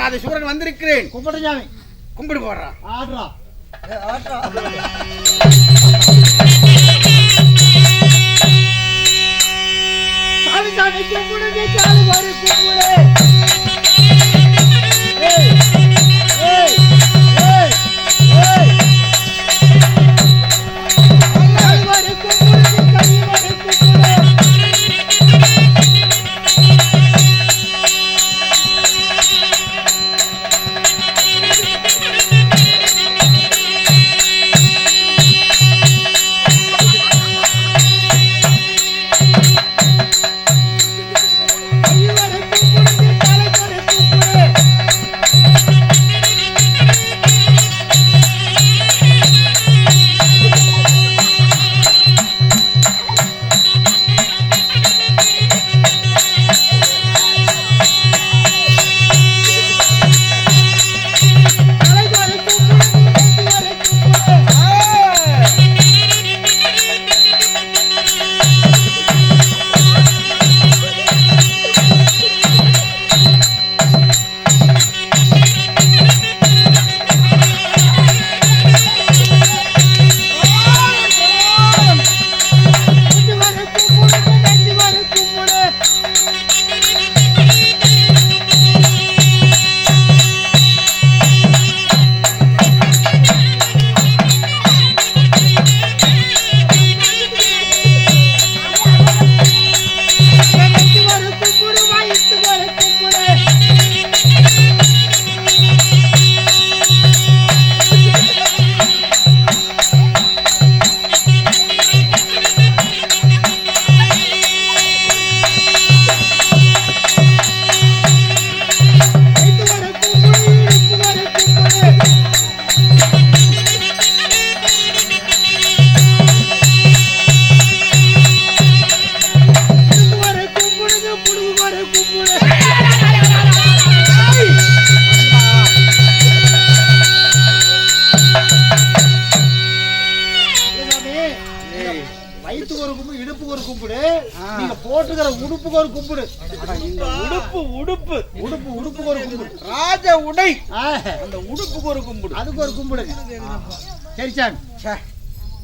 ராஜராஜ சூரன் வந்திருக்கிறேன். கும்பிடு சாமி. கும்பிடு போடுறா. ஆடுறா. ஆட்ரா. சாமி சாமி கும்பிடுங்க சாமி வரு கும்பிடு. ஏய் ஏய் ஏய் ஏய் சாமி வரு கும்பிடுங்க சாமி வரு கும்பிடு.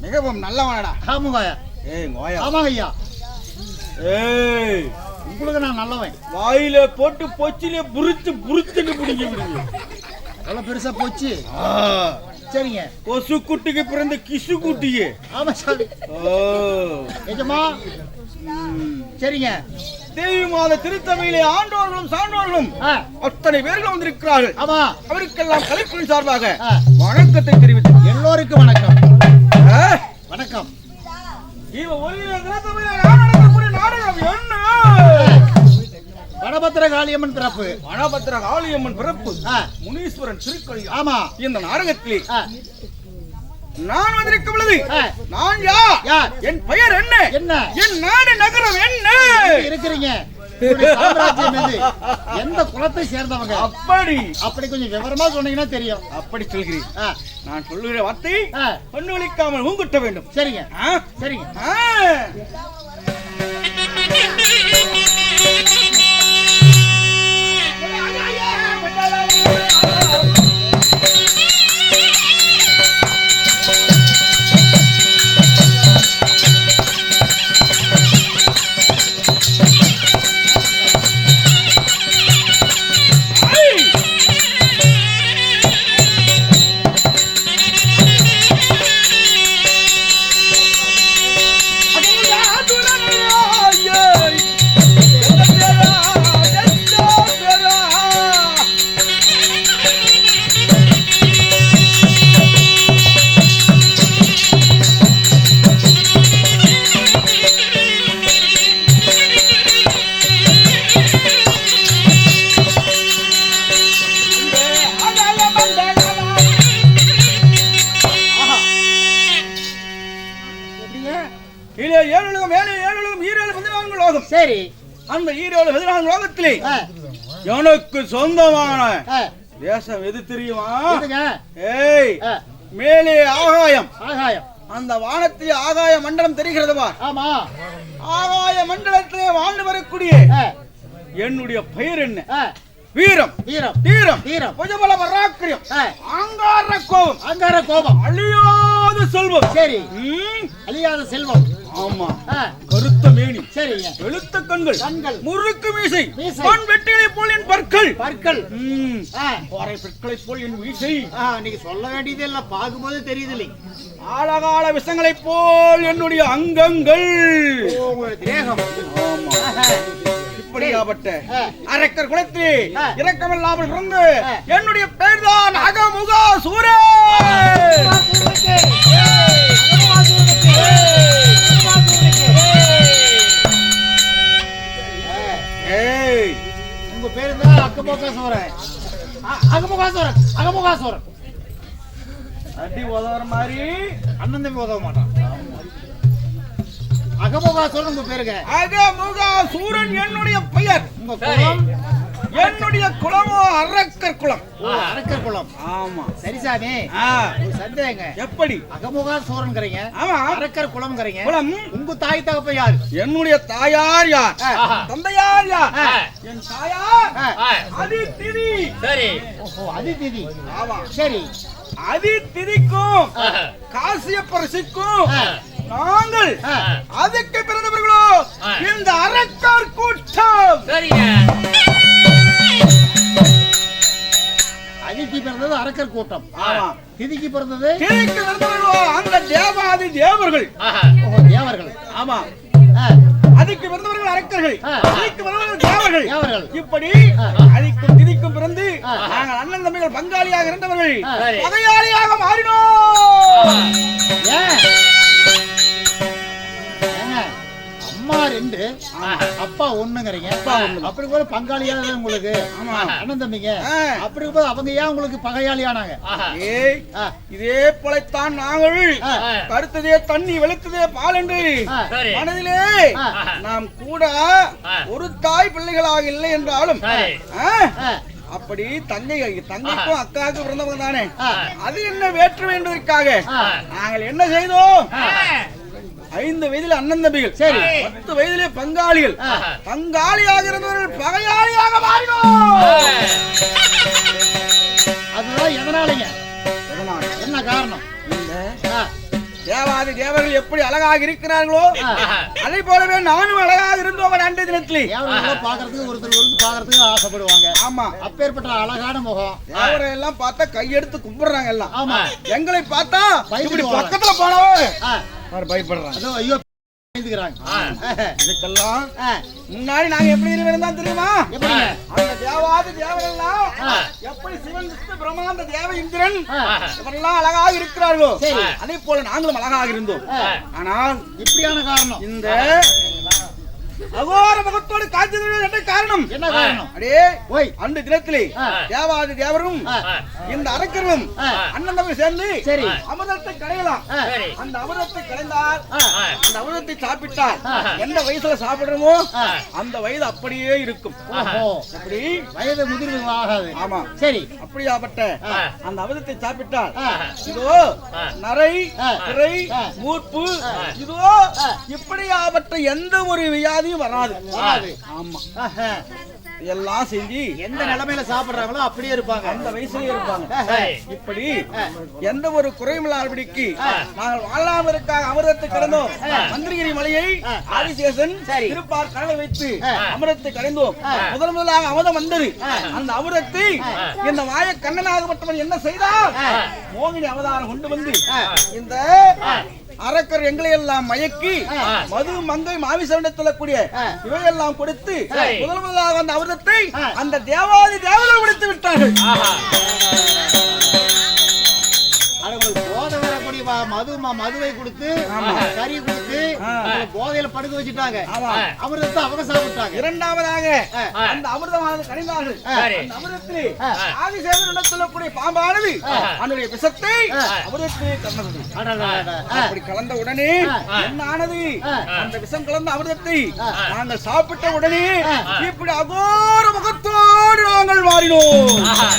மிகவும் நல்லவனடா. ஆமாங்கய்யா. ஆமாங்கய்யா. உங்களுக்கு நான் நல்லவன். வாயில போட்டு பொச்சிலே புரிச்சு புரிச்சுன்னு பிடிக்க முடியும். அவ்வளவு பெருசா போச்சு. சரிங்க. கொசு குட்டிக்கு பிறந்த கிசு குட்டியே. ஆமா சாமி. எஜமா. சரிங்க. தேவி மாத திருத்தவையிலே ஆண்டோர்களும் சான்றோர்களும் அத்தனை பேர்களும் வந்திருக்கிறார்கள். ஆமா. அவருக்கெல்லாம் கலைக்குழு சார்பாக வணக்கத்தை தெரிவித்து எல்லோருக்கும் வணக்கம். வணக்கம். வனபத்திர காளியம்மன் பிறப்பு. வனபத்திர காளியம்மன் பிறப்பு. முனீஸ்வரன் திருக்கொழி. ஆமா. இந்த நாடகத்திலே நான் வந்திருக்கும் பொழுது நான் யார், என் பெயர் என்ன, என் நாடு நகரம் என்ன இருக்கிறீங்க, எந்த குலத்தை சேர்ந்தவங்க, அப்படி கொஞ்சம் விவரமா சொன்னீங்கன்னா தெரியும். அப்படி சொல்கிறேன். நான் சொல்லுகிற வார்த்தை பொண்ணொழிக்காமல் ஊங்குட்ட வேண்டும். சரிங்க சரிங்க. சரி, அந்த ஈரோடு 14 லோகத்திலே எனக்கு சொந்தமான தேசம் எது தெரியுமா? ஏய், மேலே ஆகாயம். ஆகாயம். அந்த வானத்திலே ஆகாய மண்டலம் தெரிகிறதுவா? ஆமா. ஆகாய மண்டலத்திலே வாழ்ந்து வரக்கூடிய என்னுடைய பெயர் என்ன? வீரம் வீரம் தீரம் தீரம் புஜபல பராக்கிரியம் ஆ, ஆங்கார கோபம் அங்கார கோபம் அழியாத செல்வம் சரி ம், அழியாத செல்வம் ஆமா ஆ, கருத்த மேனி சரிங்க வெளுத்த கண்கள் கண்கள் முறுக்கு மீசை மீசை. பொன் வெட்டிலை போல் என் பற்கள் பற்கள் ம், ஆ, பாறை பற்களை போல் என் மீசை ஆ, நீங்க சொல்ல வேண்டியதே இல்ல பார்க்கும்போது தெரியுது இல்லைங்க ஆழகால விஷங்களைப் போல் என்னுடைய அங்கங்கள் உங்களுடைய தேகம் ஆமா ஆஹா. இப்படியாப்பட்ட ஆ. அரக்கர் குலத்திலே ஆ. இரக்கமில்லாமல் பிறந்து ஆ. என்னுடைய பெயர்தான் அகமுகா சூரே ஏய் உங்க பேரு தான் அக்கமுகாசோரன் அகமுகாசோரன் அகமுகாசோரன் அடி உதவுற மாதிரி அண்ணன் தம்பி உதவ மாட்டான் அகமுகாசோரன் உங்க பேருங்க அகமுகா சூரன் என்னுடைய பெயர் உங்க குலம் என்னுடைய குலமோ அரக்கர் குலம் அரக்கர் குலம் ஆமா சரி சாமி ஆ, ஒரு சந்தேகங்க எப்படி அகமுகாசோரன்ங்கறீங்க ஆமா அரக்கர் குலம்ங்கறீங்க குலம் உங்க தாய் தகப்ப யாரு என்னுடைய தாயார் யார் தந்தையார் யார் ஆ. என் தாயார் ஆ. அதிதிதி சரி ஓஹோ அதிதிதி ஆமா சரி அதிதிதிக்கும் காசியப்பரசிக்கும் ஆ. நாங்கள் ஆ. அதுக்கு பிறந்தவர்களோ ஆ. இந்த அரக்கர் கூட்டம் சரிங்க அதிதி பிறந்தது அரக்கர் கூட்டம் ஆமா திதிக்கு பிறந்தது கிழக்கு பிறந்தவர்களோ அந்த தேவாதி தேவர்கள் ஓஹோ தேவர்கள் ஆமா ஆ, அதுக்கு பிறந்தவர்கள் அரக்கர்கள் ஆ. திதிக்கு பிறந்தவர்கள் தேவர்கள் தேவர்கள் இப்படி ஆ. அதிக்கும் திதிக்கும் பிறந்து ஆ. நாங்கள் அண்ணன் தம்பிகள் பங்காளியாக இருந்தவர்கள் ஆ. சரி. பகையாளியாக மாறினோம் ஏன் ஏங்க, அம்மா ரெண்டு அப்பா ஒண்ணுங்கறீங்க அப்படி போல பங்காளியாக உங்களுக்கு ஆமா. அண்ணன் தம்பிங்க ஆ. அப்படி போல அவங்க ஏன் உங்களுக்கு பகையாளி ஆனாங்க ஏய் ஆ, இதே போலத்தான் நாங்கள் ஆ, கருத்ததே தண்ணி வெளுத்ததே பால் என்று ஆ, சரி மனதிலே ஆ. நாம் கூட ஒரு தாய் பிள்ளைகளாக இல்லை என்றாலும் சரி. ஆ, ஆ, அப்படி தங்கைக்கும் அக்காவுக்கும் பிறந்தவங்க தானே ஆ. அது என்ன வேற்றுமை என்பதற்காக ஆ. நாங்கள் என்ன செய்தோம் ஆ. 5 வயதில் அண்ணன் தம்பிகள் சரி. 10 வயதிலே பங்காளிகள் ஆ. பங்காளியாக இருந்தவர்கள் பகையாளியாக மாறினோம் அதுதான் எதனாலங்க எதனால்? என்ன காரணம் இந்த ஆ, தேவாதி தேவர்கள் எப்படி அழகாக இருக்கிறார்களோ ஆ. அதை போலவே நானும் அழகாக இருந்தோம் அன்றைய தினத்திலே தேவர்களை பாக்குறதுக்கு ஒருத்தர் பாக்குறதுக்கு ஆசைப்படுவாங்க ஆமா அப்பேற்பட்ட அழகான முகம் தேவரை எல்லாம் பார்த்தா கையெடுத்து கும்பிடுறாங்க எல்லாம் ஆமா எங்களை பார்த்தா பயந்துட்டு இப்படி வராங்க. பக்கத்துல போனவே ஆ, பயப்படுறாங்க அதோ ஐயோ பயந்துக்கிறாங்க இதுக்கெல்லாம் ஆ, முன்னாடி நாங்க எப்படி இருந்தா தெரியுமா எப்படிங்க அந்த தேவாதி தேவரெல்லாம் ஆ. எப்படி சிவன் விஷ்ணு பிரம்மாண்ட தேவ இந்திரன் ஆ, இவரெல்லாம் அழகாக இருக்கிறார்களோ சரி. அதே போல நாங்களும் அழகாக இருந்தோம் ஆ. ஆனால் இப்படியான காரணம் இந்த அகோர முகத்தோடு காட்சி தருவது என்ன காரணம் என்ன காரணம் அடே ஓய் அந்த தினத்திலே ஆ. தேவாதி தேவரும் ஆ, இந்த அரக்கர்களும் ஆ. அண்ணன் தம்பி சேர்ந்து சரி. அமிர்தத்தை கடையலாம் ஆ, சரி அந்த அமிர்தத்தை கடைந்தால் ஆ, அந்த அமிர்தத்தை சாப்பிட்டால் ஆ. எந்த வயசுல சாப்பிடுறோமோ ஆ. அந்த வயது அப்படியே இருக்கும் ஓஹோ அப்படி வயது முதிர்வு ஆகாது ஆமா சரி அப்படியாப்பட்ட ஆ. அந்த அமிர்தத்தை சாப்பிட்டால் ஆ, இதோ ஆ. நரை ஆ. திரை ஆ. மூர்ப்பு ஆ. இதோ ஆ. இப்படியாப்பட்ட எந்த ஒரு வியாதியும் வராது வராது. ஆமா ஆஹா. எல்லாம் செஞ்சு எந்த நிலைமையில சாப்பிடுறாங்களோ அப்படியே இருப்பாங்க அந்த வயசுலயே இருப்பாங்க சரி இப்படி ஆ. எந்த ஒரு குறைமில்லாதபடிக்கு ஆ. நாங்கள் வாழாமற்காக அமிர்தத்தை கடந்தோம் மந்திரகிரி மலையை ஆ. ஆதிசேஷன் சரி. திருப்பார் கடலை வைத்து ஆ. அமிர்தத்தை கடைந்தோம் ஆ. முதலாக அமிர்தம் வந்தது ஆ. அந்த அமிர்தத்தை ஆ. இந்த மாய கண்ணனாகப்பட்டவன் என்ன செய்தார் ஆ. மோகினி அவதாரம் கொண்டு வந்து ஆ. இந்த அரக்கர் எங்களை எல்லாம் மயக்கி ஆ. மது மங்கை மாமிசவனை சொல்லக்கூடிய ஆ. இவையெல்லாம் கொடுத்து சரி. முதலாக அந்த அமிர்தத்தை ஆ. அந்த தேவாதி தேவர்கள் கொடுத்து விட்டார்கள் ஆஹா அது உங்களுக்கு போதை வரக்கூடிய மதுவை கொடுத்து ஆமா. கறி கொடுத்து ஆ. உங்களை போதையில படுக்க வச்சுட்டாங்க ஆமா. அமிர்தத்தை அவங்க சாப்பிட்டாங்க இரண்டாவதாக ஆ. அந்த அமிர்தமானது கனிந்தார்கள் சரி. அந்த அமிர்தத்திலே ஆ. ஆதிசேவனிடம் சொல்லக்கூடிய பாம்பானது ஆ. அதனுடைய விஷத்தை ஆ. அமிர்தத்திலே கலந்தது அடடடட. ஆ. அப்படி கலந்த உடனே ஆ. என்ன ஆனது ஆ. அந்த விஷம் கலந்த அமிர்தத்தை ஆ. நாங்கள் சாப்பிட்ட உடனே ஆ. இப்படி அகோர முகத்தோடு நாங்கள் மாறினோம் ஆஹா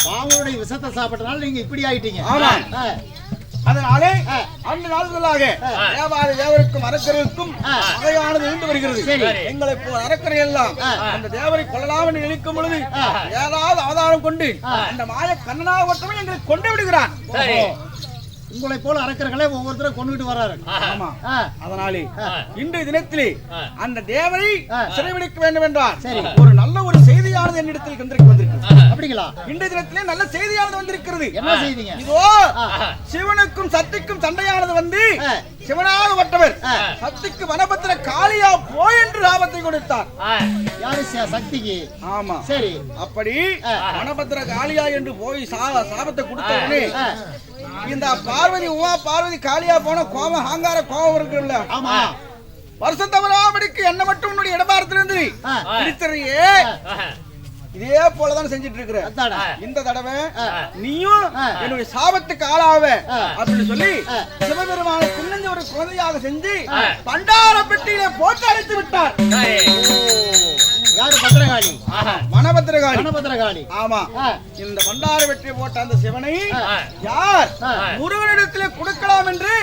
பாம்புடைய விஷத்தை சாப்பிட்டனால நீங்க இப்படி ஆயிட்டீங்க ஆமா. ஆ. அதனாலே அந்த நாள்களாக தேவாதி தேவருக்கும் அரக்கர்களுக்கும் வகையானது இருந்து வருகிறது. எங்களை போல் அரக்கரை எல்லாம் அந்த தேவரை கொள்ளலாம் என்று நினைக்கும் பொழுது ஏதாவது அவதாரம் கொண்டு அந்த மாய கண்ணனாக ஒருத்தவன் எங்களை கொண்டு விடுகிறான். உங்களை போல அரக்கர்களை ஒவ்வொருத்தரும் கொண்டுகிட்டு வர்றாரு. ஆமா. அதனாலே இன்றைய தினத்திலே அந்த தேவரை சிறைபிடிக்க வேண்டும் என்றால் ஒரு நல்ல ஒரு செய்தியானது என்னிடத்தில் வந்திருக்கு. அப்படிங்களா? இன்றைய தினத்திலே நல்ல செய்தியானது வந்திருக்கிறது. என்ன செய்திங்க? இதோ சிவனுக்கும் சக்திக்கும் சண்டையானது வந்து சிவனாக வட்டவர் சக்திக்கு வனபத்திர காளியா போய் என்று சாபத்தை கொடுத்தார். யாரு? சக்திக்கு. ஆமா. சரி. அப்படி வனபத்திர காளியா என்று போய் சாபத்தை கொடுத்தவனே இந்த பார்வதி உமா பார்வதி காளியா போன கோபம் ஆங்கார கோபம் இருக்குல்ல. ஆமா. வருஷம் தவறாமடிக்கு என்ன மட்டும் உன்னுடைய இடபாரத்திலிருந்து பிடித்தறையே இதே போலதான் செஞ்சிட்டு இருக்கிற. இந்த தடவை நீயும் என்னுடைய சாபத்துக்கு ஆளாவ அப்படின்னு சொல்லி சிவபெருமான சின்னஞ்ச ஒரு குழந்தையாக செஞ்சு பண்டார பெட்டியில போட்டு அழைத்து விட்டார். யாரு? பத்திரகாளி. வனபத்திரகாளி. வனபத்திரகாளி. ஆமா. இந்த பண்டார வெற்றி போட்ட அந்த சிவனை யார் முருகனிடத்திலே கொடுக்கலாம் என்று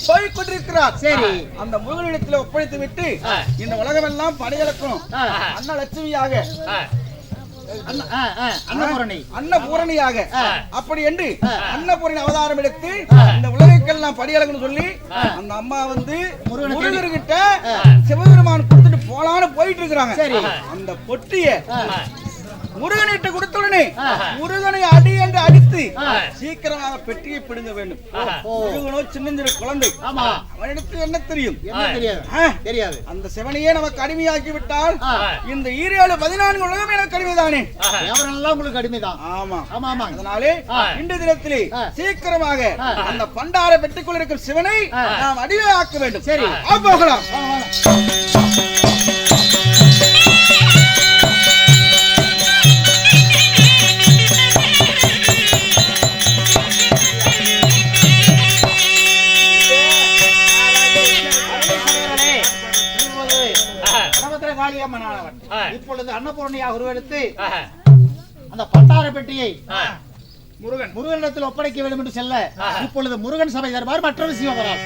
போய் கொண்டிருக்கிறார். சரி. அந்த முருகனிடத்திலே ஒப்படைத்து விட்டு இந்த உலகம் எல்லாம் படையெடுக்கும் அன்னலட்சுமியாக அன்னபூரணியாக அப்படி என்று அன்னபூரணி அவதாரம் எடுத்து இந்த உலகெல்லாம் படியலங்கன்னு சொல்லி அந்த அம்மா வந்து முருகர்கிட்ட சிவபெருமான் கொடுத்துட்டு போலான்னு போயிட்டு இருக்கிறாங்க. அந்த பொட்டிய முருகனிட்ட கொடுத்துடனே முருகனை அடி என்று அடித்து சீக்கிரமாக பெட்டியை பிடுங்க வேண்டும். முருகனோ சின்னஞ்சிறு குழந்தை. அவனிடத்து என்ன தெரியும்? தெரியாது. அந்த சிவனையே நமக்கு அடிமையாக்கி விட்டால் இந்த 14 உலகம் எனக்கு அடிமைதானே. எவரெல்லாம் உங்களுக்கு அடிமைதான். ஆமா. ஆமா ஆமா. அதனாலே இன்று தினத்திலே சீக்கிரமாக அந்த பண்டார பெட்டிக்குள் இருக்கும் சிவனை நாம் அடிமையாக்க வேண்டும். சரி, போகலாம். இப்பொழுது அன்னபூரணியாக உருவெடுத்து அந்த பண்டார பெட்டியை முருகனிடத்தில் ஒப்படைக்க வேண்டும் என்று செல்ல இப்பொழுது முருகன் சபை தருவார் மற்றொரு சிவபரால்.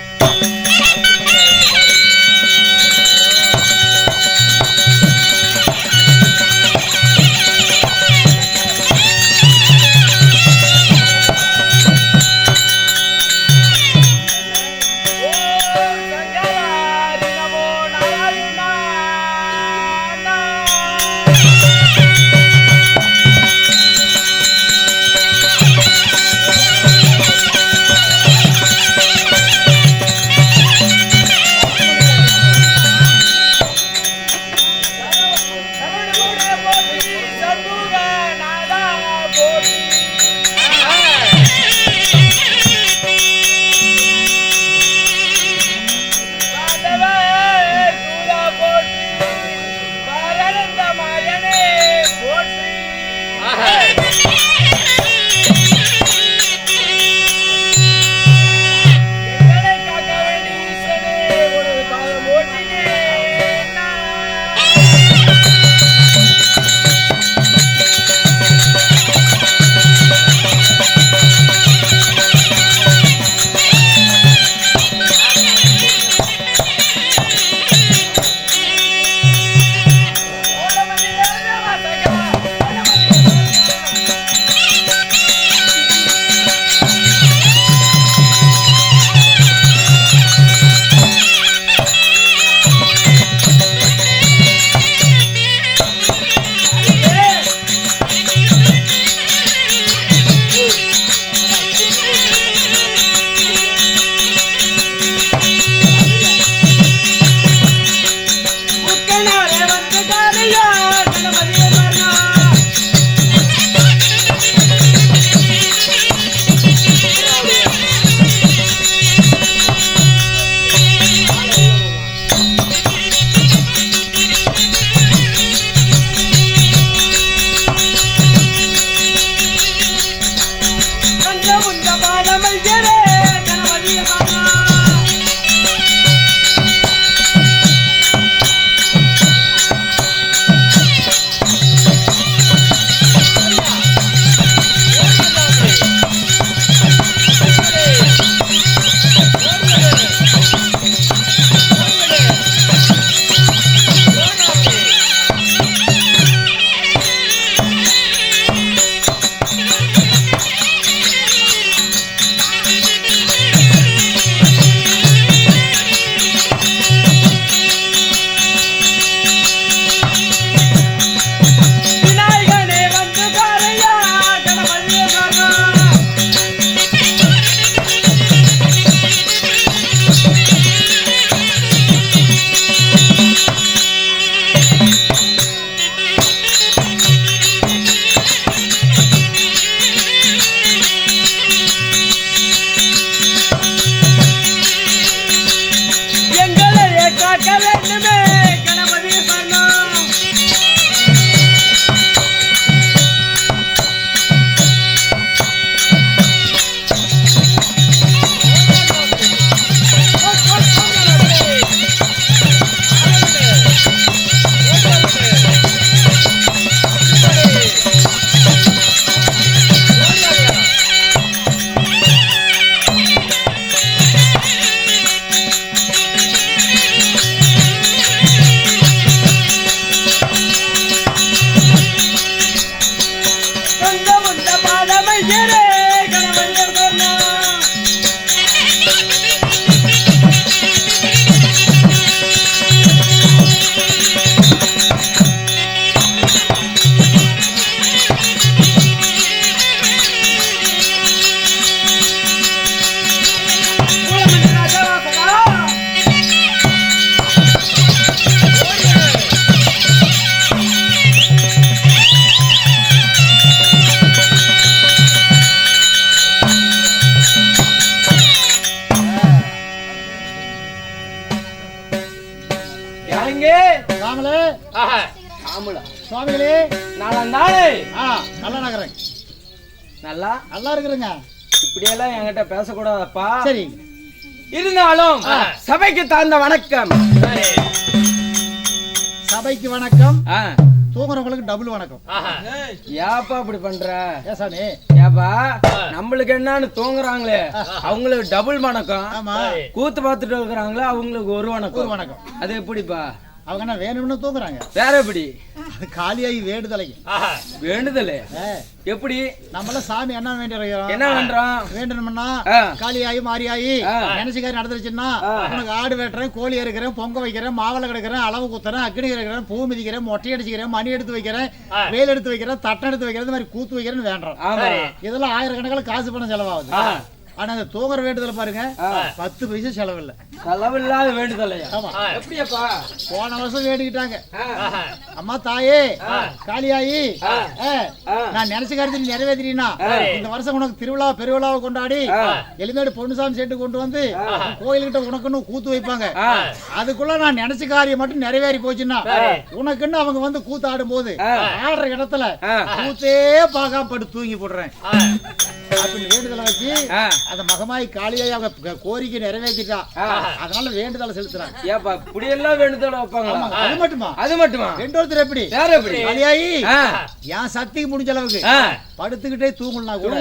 சுவாமிகளே நாளே நல்லா நகரேன். நல்லா இருக்கிறேங்க. இப்படியெல்லாம் என்கிட்ட பேசக்கூடாதப்பா. சரி, இருந்தாலும் சபைக்கு தாழ்ந்த வணக்கம். சபைக்கு வணக்கம். தூங்குறவங்களுக்கு டபுள் வணக்கம். ஏப்பா இப்படி பண்ற? ஏசாமி ஏப்பா நம்மளுக்கு என்னன்னு தூங்குறாங்களே அவங்களுக்கு டபுள் வணக்கம். ஆமா, கூத்து பார்த்துட்டு இருக்கிறாங்களே அவங்களுக்கு ஒரு வணக்கம். ஒரு வணக்கம். அது எப்படிப்பா? அவங்க என்ன வேணும்னு தூங்குறாங்க. வேற எப்படி? காலியாகி வேண்டுதலைக்கு வேண்டுதலே எப்படி? நம்மள சாமி என்ன வேண்டியிருக்கிறோம்? என்ன பண்றோம்? வேண்டணும்னா காலியாகி மாறியாயி நினைச்சுக்காரி நடந்துருச்சுன்னா உனக்கு ஆடு வெட்டுறேன், கோழி இருக்கிறேன், பொங்க வைக்கிறேன், மாவளை கிடக்கிறேன், அளவு குத்துறேன், அக்னி இருக்கிறேன், பூ மிதிக்கிறேன், மொட்டை அடிச்சுக்கிறேன், மணி எடுத்து வைக்கிறேன், வேல் எடுத்து வைக்கிறேன், தட்டம் எடுத்து வைக்கிறேன், இந்த மாதிரி கூத்து வைக்கிறேன்னு வேண்டுறோம். இதெல்லாம் ஆயிரக்கணக்கில் காசு பணம் செலவாகுது. ஆனா அந்த தூங்குற வேண்டுதல பாருங்க 10 பைசா செலவில்லை. செலவில்லாத வேண்டுதல். ஆமா. எப்படியாப்பா? போன வருஷம் வேண்டிக்கிட்டாங்க. அம்மா தாயே காளியாயி நான் நினைச்ச காரியத்தை நிறைவேற்றினா இந்த வருஷம் உனக்கு திருவிழா பெருவிழாவை கொண்டாடி எளிமேடு பொன்னுசாமி செட்டு கொண்டு வந்து கோயில்கிட்ட உனக்குன்னு கூத்து வைப்பாங்க. அதுக்குள்ள நான் நினைச்ச காரியம் மட்டும் நிறைவேறி போச்சுன்னா உனக்குன்னு அவங்க வந்து கூத்து ஆடும் போது ஆடுற இடத்துல கூத்தே பார்க்காம படுத்து தூங்கி போடுறேன் அப்படின்னு வேண்டுதலை வச்சு அந்த மகமாய் காளியாய் அவங்க கோரிக்கை நிறைவேற்றிட்டா. அதனால வேண்டுதலை செலுத்துறாங்க. ஏப்பா இப்படி எல்லாம் வேண்டுதல் வைப்பாங்க? அது மட்டுமா? அது மட்டுமா? ரெண்டு ஒருத்தர் எப்படி? வேற எப்படி? காளியாயி என் சக்திக்கு முடிஞ்ச அளவுக்கு படுத்துக்கிட்டே தூங்கலாம் கூட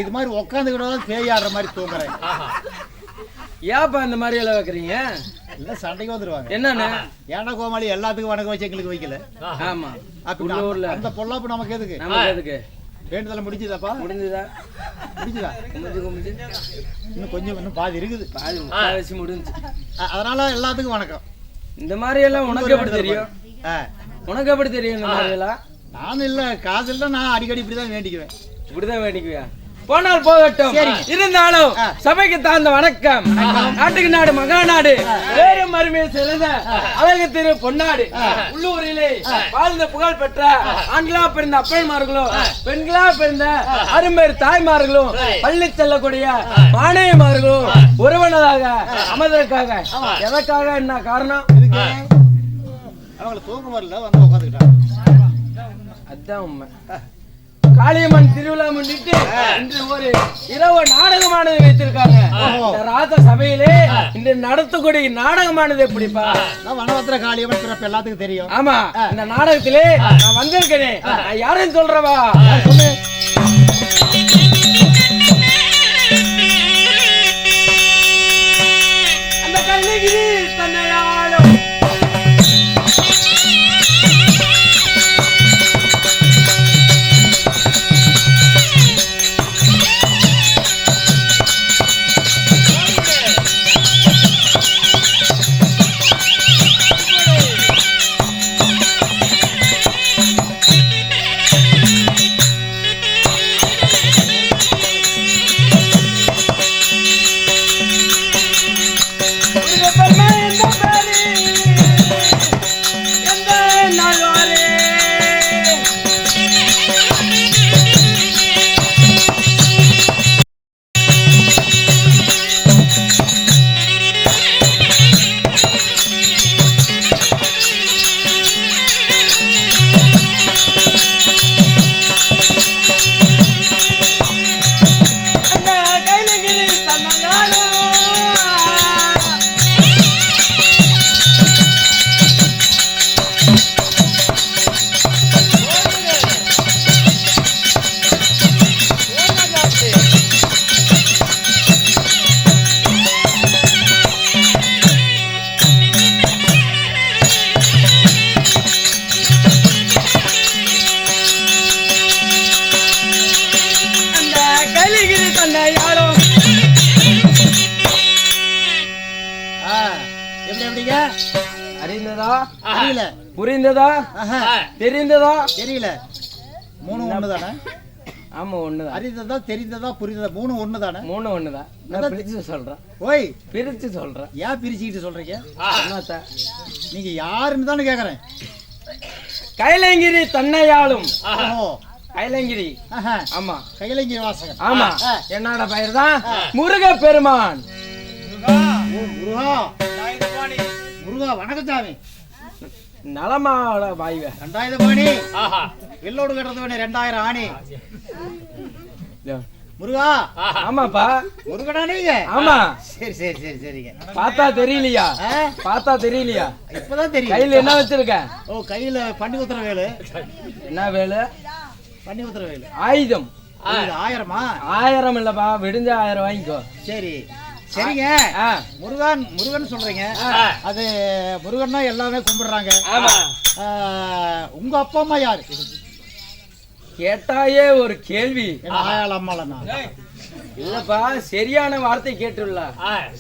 இது மாதிரி உட்காந்துக்கிட்ட பேய் ஆடுற மாதிரி தூங்குறேன். ஏப்பா இந்த மாதிரி எல்லாம் வைக்கிறீங்க? இல்ல சண்டைக்கு வந்துருவாங்க. என்னன்னு? ஏன்னா கோமாளி எல்லாத்துக்கும் வணக்கம் வச்சு எங்களுக்கு வைக்கல. ஆமா, அந்த பொல்லாப்பு நமக்கு எதுக்கு? நமக்கு எதுக்கு? வேண்டுதல முடிஞ்சதாப்பா? முடிஞ்சதா? இன்னும் கொஞ்சம் இன்னும் பாதி இருக்குது. பாதி முடிஞ்சு. அதனால எல்லாத்துக்கும் வணக்கம். இந்த மாதிரி எல்லாம் உனக்கு எப்படி தெரியும்? உனக்கு எப்படி தெரியும் இந்த மாதிரி எல்லாம்? நானும் இல்ல காசு இல்ல, நான் அடிக்கடி இப்படிதான் வேண்டிக்குவேன். இப்படிதான் வேண்டிக்குவியா? போனால் போகட்டும். இருந்தாலும் சபைக்கு தாழ்ந்த வணக்கம். நாட்டுக்கு நாடு மகாநாடு வேறு மருமையை சிறந்த அழகு திரு பொன்னாடு உள்ளூரிலே வாழ்ந்த புகழ் பெற்ற ஆண்களா பிறந்த அப்பன்மார்களும் பெண்களா பிறந்த அரும்பேர் தாய்மார்களும் பள்ளி செல்லக்கூடிய மாணவிமார்களும் ஒருவனதாக அமர்ந்ததற்காக எதற்காக என்ன காரணம்? அவங்களை தூக்கம் வரல வந்து உட்காந்துக்கிட்டாங்க. அதுதான் உண்மை. காளியம்மன் திருவிழா முன்னிட்டு இன்று ஒரு இரவு நாடகமானது வைத்திருக்காங்க. இந்த ராஜ சபையிலே இன்று நடத்தக்கூடிய நாடகமானது எப்படிப்பா? வனவத்திர காளியம்மன் பிறப்பு எல்லாத்துக்கும் தெரியும். ஆமா, இந்த நாடகத்திலே நான் வந்திருக்கிறேன். நான் யாருன்னு சொல்றவா? அந்த கண்ணகிரி தன்னையாளும் புரிந்ததா தெரிந்ததா தெரியல? மூணு ஒண்ணுதானே? ஆமா ஒண்ணுதான். அறிந்ததா தெரிந்ததா புரிந்ததா மூணு ஒண்ணுதானே? மூணு ஒண்ணுதான். நான் பிரிச்சு சொல்றேன். ஓய் பிரிச்சு சொல்றேன். ஏன் பிரிச்சுக்கிட்டு சொல்றீங்க? நீங்க யாருன்னு தானே கேக்குறேன். கைலங்கிரி தன்னையாளும். கைலங்கிரி. ஆமா, கைலங்கிரி வாசகன். ஆமா, என்னோட பெயர் தான் முருக பெருமான். முருகா முருகா வணக்கம் சாமி. நலமாட வாய்வ 2000 மணி வெள்ளோடு கட்டுறது வேணும் 2000 ஆணி முருகா. ஆமாப்பா முருகனா நீங்க? ஆமா. சரி சரி சரி சரிங்க. பார்த்தா தெரியலையா? பார்த்தா தெரியலையா? இப்பதான் தெரியும். கையில என்ன வச்சிருக்க? ஓ கையில பண்ணி குத்துற வேலு. என்ன வேலு? பண்ணி குத்துற வேலு. ஆயுதம். 1000மா? 1000 இல்லப்பா, விடிஞ்ச 1000 வாங்கிக்கோ. சரி சரிங்க. முருகன் சொல்றீங்க, அது முருகன்னா எல்லாமே கும்பிடுறாங்க. உங்க அப்பா அம்மா யாரு? கேட்டாயே ஒரு கேள்வி. ஆயாள் அம்மாளா? இல்லப்பா, சரியான வார்த்தை கேட்டுள்ள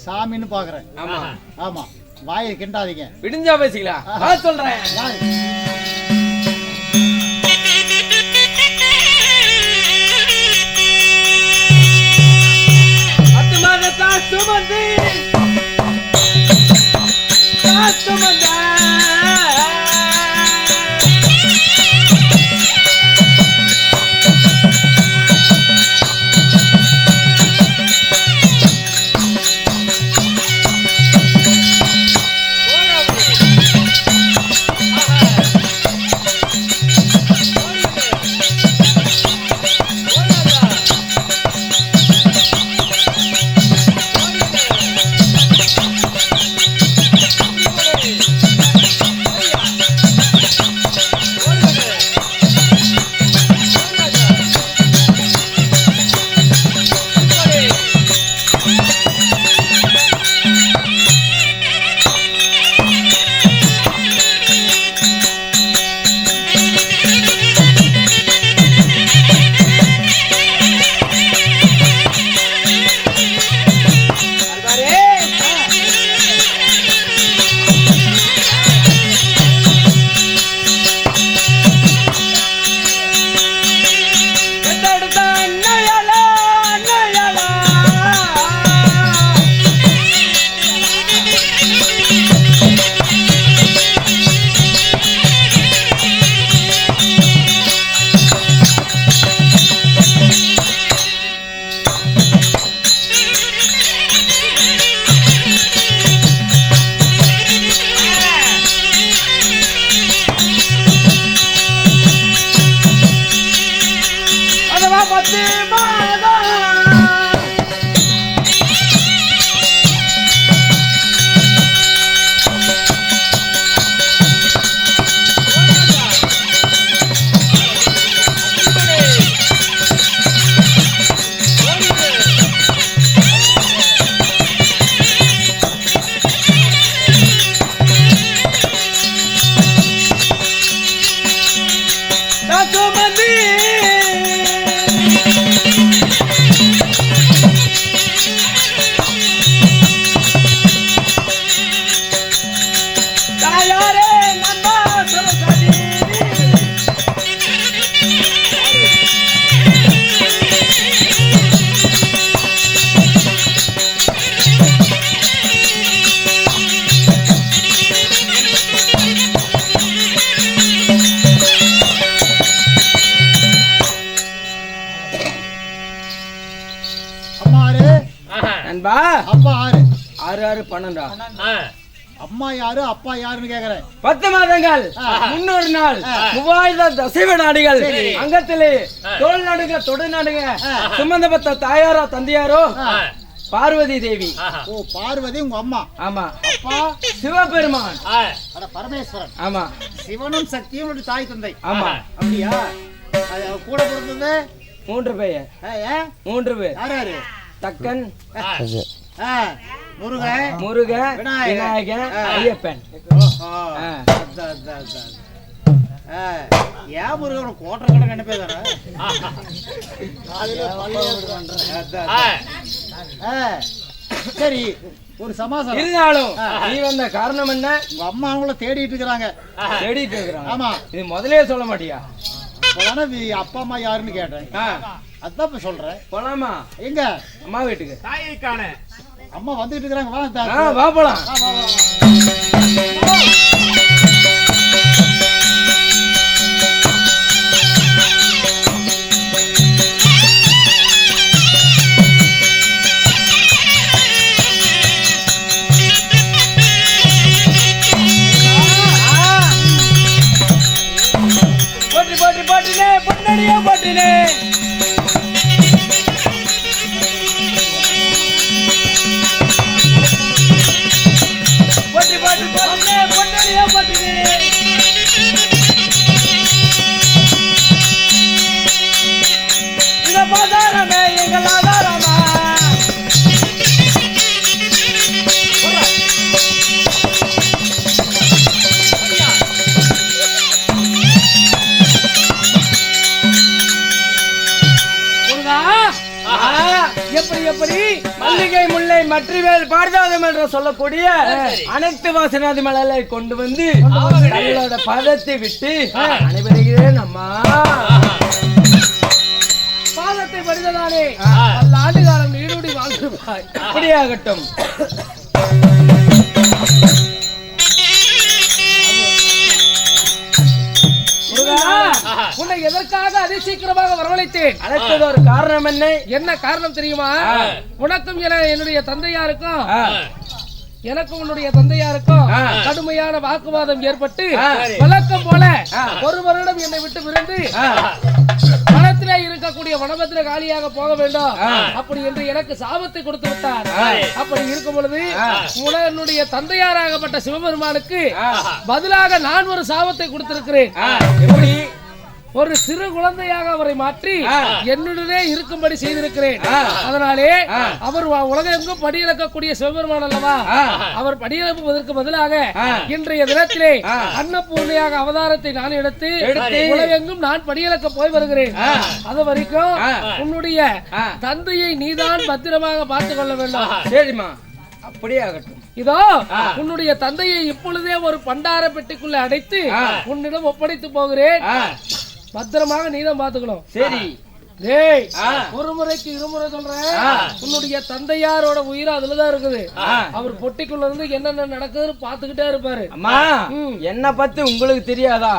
சாமின்னு பாக்குறேன். ஆமா ஆமா, வாயை கிண்டாதீங்க, விடிஞ்சா பேசிக்கலாம். சொல்றேன். சுமந்தி சுமந்த அப்பா 6 6 6 12. அம்மா யாரு அப்பா யாருன்னு கேக்குறேன். 10 மாதங்கள் 300 நாள் 3000 தசைவ நாடுகள் அங்கத்திலே தோல் நாடுக தொடு நாடுக சுமந்தபத்த தாயாரோ தந்தையாரோ பார்வதி தேவி. ஓ, பார்வதி உங்க அம்மா? ஆமா. அப்பா சிவபெருமான். அட பரமேஸ்வரன். ஆமா. சிவனும் சக்தியும் தாய் தந்தை. ஆமா. அப்படியா? கூட பிறந்தது 3 பேர். 3 பேர். யார் யாரு? தக்கன், முருகன், விநாயகன், ஐயப்பன். ஏன் முருகன் கோட்டை கடை நினைப்பேதார? சரி, ஒரு சமாசாரம் இருந்தாலும் நீ வந்த காரணம் என்ன? உங்க அம்மா அவங்கள தேடிட்டு இருக்கிறாங்க. தேடிட்டு இருக்கிறாங்க? ஆமா. இது முதலே சொல்ல மாட்டியா? அப்பா அம்மா யாருன்னு கேட்டேன். அதான் இப்ப சொல்றேன். போலாமா? எங்க அம்மா வீட்டுக்கு. அம்மா வந்துட்டு இருக்காங்க. வா போலாம். இப்படி மல்லிகை முல்லை மற்றிவேல் பாரதாதம் என்று சொல்லக்கூடிய அனைத்து வாசனாதி மலரை கொண்டு வந்து தங்களோட பதத்தை விட்டு அனைவருகிறேன் அம்மா. பாதத்தை படித்ததானே பல ஆண்டு காலம் நீடூடி வாழ்ந்திருப்பாய். அப்படியாகட்டும். உன்னை எதற்காக அதிசீக்கிரமாக வரவழைத்தேன்? அழைத்தது ஒரு காரணம் என்ன? என்ன காரணம் தெரியுமா? உனக்கும் என்னுடைய தந்தையாருக்கும் எனக்கும் உன்னுடைய தந்தையாருக்கும் கடுமையான வாக்குவாதம் ஏற்பட்டு வழக்கம் போல ஒரு வருடம் என்னை விட்டு விருந்து வனத்திலே இருக்கக்கூடிய வனபத்திர காலியாக போக வேண்டும் அப்படி என்று எனக்கு சாபத்தை கொடுத்து விட்டார். அப்படி இருக்கும் பொழுது என்னுடைய தந்தையாராகப்பட்ட சிவபெருமானுக்கு பதிலாக நான் ஒரு சாபத்தை கொடுத்திருக்கிறேன். எப்படி? ஒரு சிறு குழந்தையாக அவரை மாற்றி என்னுடனே இருக்கும்படி செய்திருக்கிறேன். அதனாலே அவர் உலகெங்கும் படியிழக்கக்கூடிய சிவபெருமான் அல்லவா, அவர் படியிழப்பதற்கு பதிலாக இன்றைய தினத்திலே அன்னபூர்ணியாக அவதாரத்தை நான் எடுத்து உலகெங்கும் நான் படியிழக்க போய் வருகிறேன். அது வரைக்கும் உன்னுடைய தந்தையை நீதான் பத்திரமாக பார்த்துக் கொள்ள வேண்டும். சரிம்மா, அப்படியே ஆகட்டும். இதோ உன்னுடைய தந்தையை இப்பொழுதே ஒரு பண்டார பெட்டிக்குள்ள அடைத்து உன்னிடம் ஒப்படைத்து போகிறேன். பத்திரமாக நீதான் பாத்துக்கணும். சரி. டேய், ஒரு முறைக்கு இருமுறை சொல்றேன். உன்னுடைய தந்தையாரோட உயிர் அதுலதான் இருக்குது. அவர் பொட்டிக்குள்ள இருந்து என்னென்ன நடக்குதுன்னு பாத்துக்கிட்டே இருப்பாரு. அம்மா, என்ன பத்தி உங்களுக்கு தெரியாதா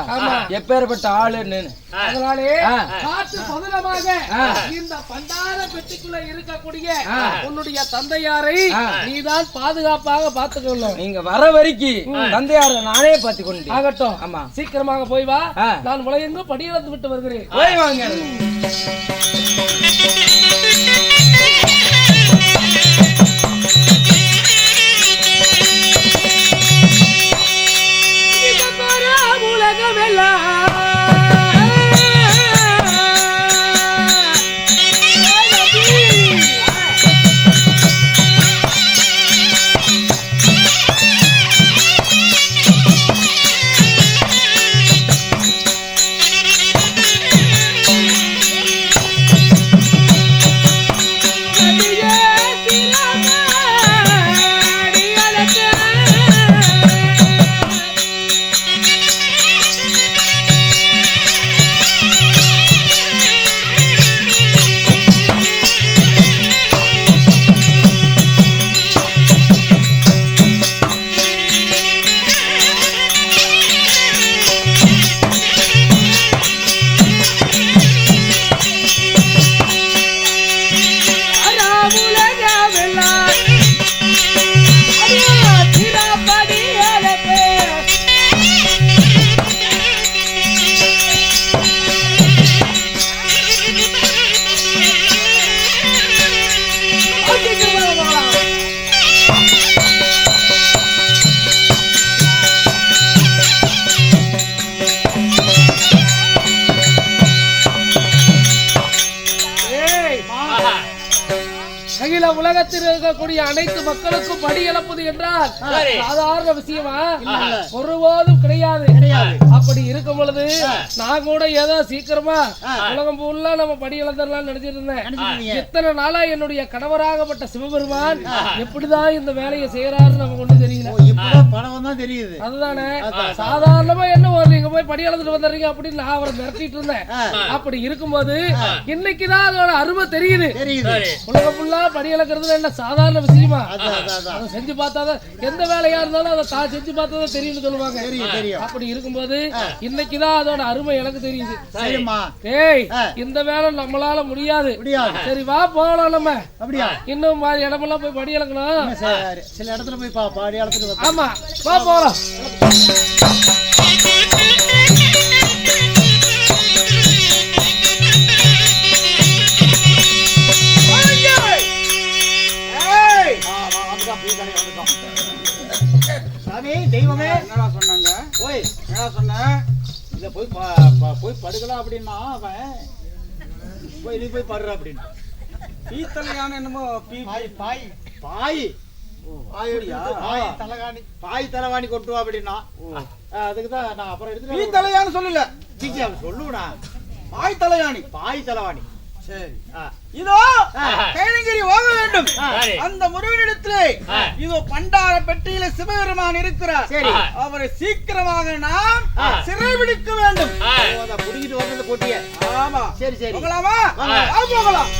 எப்பேற்பட்ட ஆளுன்னு? அதனாலே காற்று பதனமாக இந்த பண்டார பெட்டிக்குள்ள இருக்கக்கூடிய உன்னுடைய தந்தையாரை நீதான் பாதுகாப்பாக பாத்துக்கணும். நீங்க வர வரைக்கும் தந்தையார நானே பார்த்து கொண்டு ஆகட்டும். ஆமா, சீக்கிரமாக போய் வா. நான் உலகெங்கும் படியிழந்து விட்டு வருகிறேன். போய் வாங்க. உலகத்தில் இருக்கக்கூடிய அனைத்து மக்களுக்கும் படி இழப்பது என்றால் சாதாரண விஷயமா ஒருபோதும் கிடையாது. அப்படி இருக்கும் பொழுது நான் கூட ஏதோ சீக்கிரமா உலகம் ஃபுல்லா நம்ம படி இழந்தரலாம் நினைச்சிட்டு இருந்தேன். எத்தனை நாளா என்னுடைய கணவராகப்பட்ட சிவபெருமான் எப்படிதான் இந்த வேலையை செய்யறாருன்னு நமக்கு ஒண்ணு தெரியல. பணம் தான் தெரியுது. அதுதானே சாதாரணமா என்ன நீங்க போய் படி இழந்துட்டு வந்துடுறீங்க அப்படின்னு நான் அவரை மிரட்டிட்டு இருந்தேன். அப்படி இருக்கும்போது இன்னைக்குதான் அதோட அருமை தெரியுது. உலகம் ஃபுல்லா படி இழக்கிறது என்ன சாதாரண விஷயமா? அதை செஞ்சு பார்த்தாதான் எந்த வேலையா இருந்தாலும் அதை தான் செஞ்சு பார்த்தாதான் தெரியும்னு சொல்லுவாங்க. அப்படி இருக்கும்போது இன்னைக்குதான் அதோட அருமை எனக்கு தெரியுது. ஏய், இந்த வேலை நம்மளால முடியாது. சரி வா போகலாம். நம்ம அப்படியா இன்னும் இடமெல்லாம் போய் படி இழக்கணும். சில இடத்துல போய் பாடி இழத்துட்டு. ஆமா, வா போகலாம். தெய்வமே என்னடா சொன்னாங்க? ஓய், என்னடா சொன்ன? இத போய் போய் படுக்கலாம் அப்படின்னா அவன் போய் நீ போய் படுற அப்படின்னு பீத்தலையான என்னமோ பாய் பாய் பாய் பாய் தலைவாணி கொண்டு வா அப்படின்னா அதுக்குதான் நான் அப்புறம் எடுத்து பீத்தலையான்னு சொல்லல, சொல்லுவா பாய் தலையாணி. பாய் தலைவாணி. சரி, இதோ கைலங்கிரி போக வேண்டும். அந்த முருகனிடத்திலே இதோ பண்டார பெட்டியில சிவபெருமான் இருக்கிறார். அவரை சீக்கிரமாக நாம் சிறைபிடிக்க வேண்டும். புடிக்கிட்டு வந்து போட்டிய. ஆமா, சரி சரி போகலாமா? போகலாம்.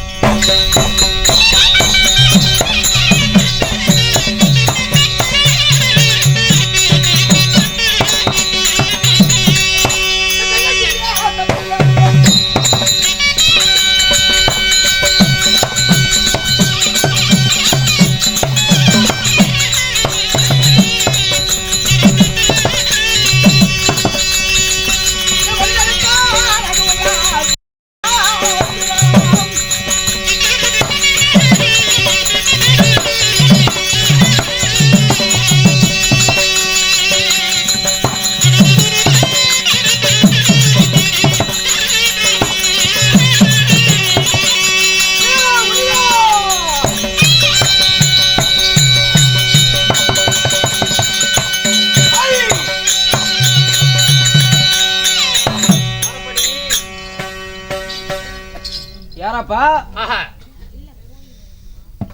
யாராப்பா?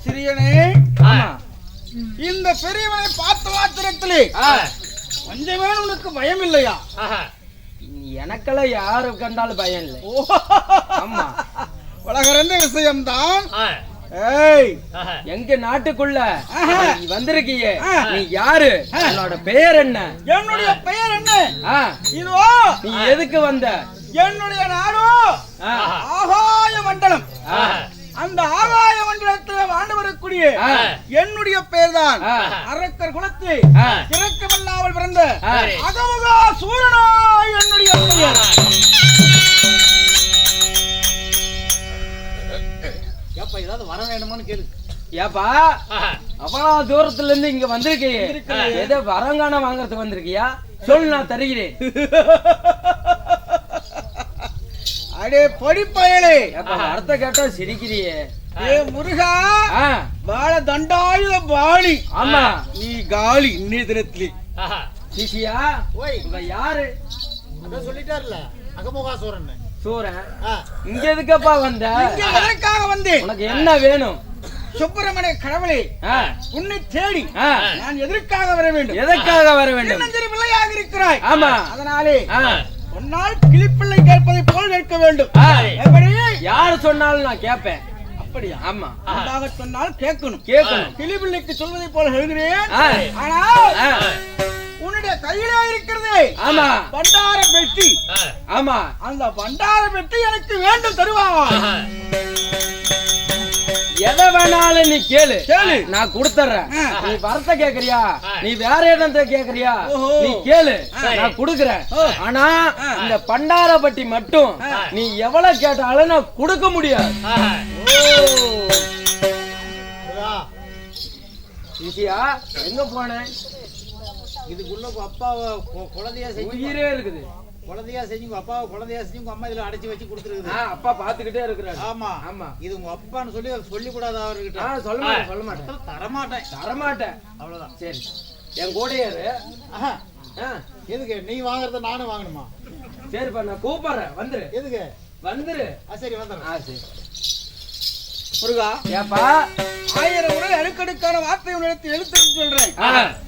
சிறியனே, இந்த பெரியவனை பார்த்த மாத்திரத்திலே கொஞ்சமே உனக்கு பயம் இல்லையா? எனக்கெல்லாம் யாரு கண்டாலும் பயம் இல்லை. ஆமா, உலகிறந்த விஷயம்தான். எங்க நாட்டுக்குள்ள நீ வந்திருக்கியே, நீ யாரு? என்னோட பெயர் என்ன? என்னுடைய பெயர் என்ன? இதோ நீ எதுக்கு வந்த? என்னுடைய நாடோ ஆகாய மண்டலம். அந்த ஆகாய மண்டலத்தில் வாழ்ந்து வரக்கூடிய என்னுடைய பெயர் தான் அரக்கர் குலத்து இறக்கமில்லாமல் பிறந்த அகமுகா சூரனா என்னுடைய பெயர். ஏப்பா ஏதாவது வர வேணுமான்னு கேளு. ஏப்பா அவ்வளவு தூரத்துல இருந்து இங்க வந்திருக்கியே, ஏதோ வரங்கான வாங்கறதுக்கு வந்திருக்கியா? சொல்லு, நான் தருகிறேன். அடே படிப்பயலே, அர்த்த கேட்டா சிரிக்கிறியே. ஏ முருகா, பால தண்டாயுத பாணி. ஆமா, நீ காலி இன்னி தினத்திலே. சிசியா, இவ யாரு? அதான் சொல்லிட்டாருல, அகமுகா சூரன். சூரன், இங்க எதுக்கப்பா வந்த? இங்க எதற்காக வந்தேன்? உனக்கு என்ன வேணும்? சுப்பிரமணிய கடவுளே, உன்னை தேடி நான் எதற்காக வர வேண்டும்? எதற்காக வர வேண்டும்? சின்னஞ்சிறு பிள்ளையாக இருக்கிறாய். ஆமா, அதனாலே உன்னால் கிளிப்பிள்ளை கேட்பதை போல் கேட்க வேண்டும். யாரு சொன்னாலும் நான் கேட்பேன். அப்படியா? ஆமா, அதாக சொன்னால் கேட்கணும். கிளிப்பிள்ளைக்கு சொல்வதை போல எழுதுகிறேன். ஆனால் உன்னுடைய கையிலே இருக்கிறது ஆமா பண்டார பெட்டி. ஆமா, அந்த பண்டார பெட்டி எனக்கு வேண்டும். தருவா? எதை வேணாலும் நீ கேளு, நான் கொடுத்துறேன். நீ வரத்த கேக்குறியா? நீ வேற இடத்த கேக்குறியா? நீ கேளு, நான் கொடுக்கறேன். ஆனா இந்த பண்டாரப்பட்டி மட்டும் நீ எவ்வளவு கேட்டாலும் நான் கொடுக்க முடியாது. எங்க போனேன்? இதுக்குள்ள அப்பாவை குழந்தையா உயிரே இருக்குது. குழந்தையா செஞ்சு உங்க அப்பாவை குழந்தையா செஞ்சு உங்க அம்மா இதுல அடைச்சு வச்சு கொடுத்துருக்குது. அப்பா பாத்துக்கிட்டே இருக்கிறாரு. ஆமா ஆமா, இது உங்க அப்பான்னு சொல்லி கூடாது அவர்கிட்ட. சொல்ல மாட்டேன். தரமாட்டேன் அவ்வளவுதான். சரி, என் கூடையாரு. எதுக்கு நீ வாங்குறத நானும் வாங்கணுமா? சரிப்பா, நான் கூப்பிடுறேன். வந்துரு. எதுக்கு? வந்துரு. சரி வந்துடுறேன். சரி முருகா, ஏப்பா 1000 முறை அடுக்கடுக்கான வார்த்தை உன்னிடத்தில் எழுத்து சொல்றேன்.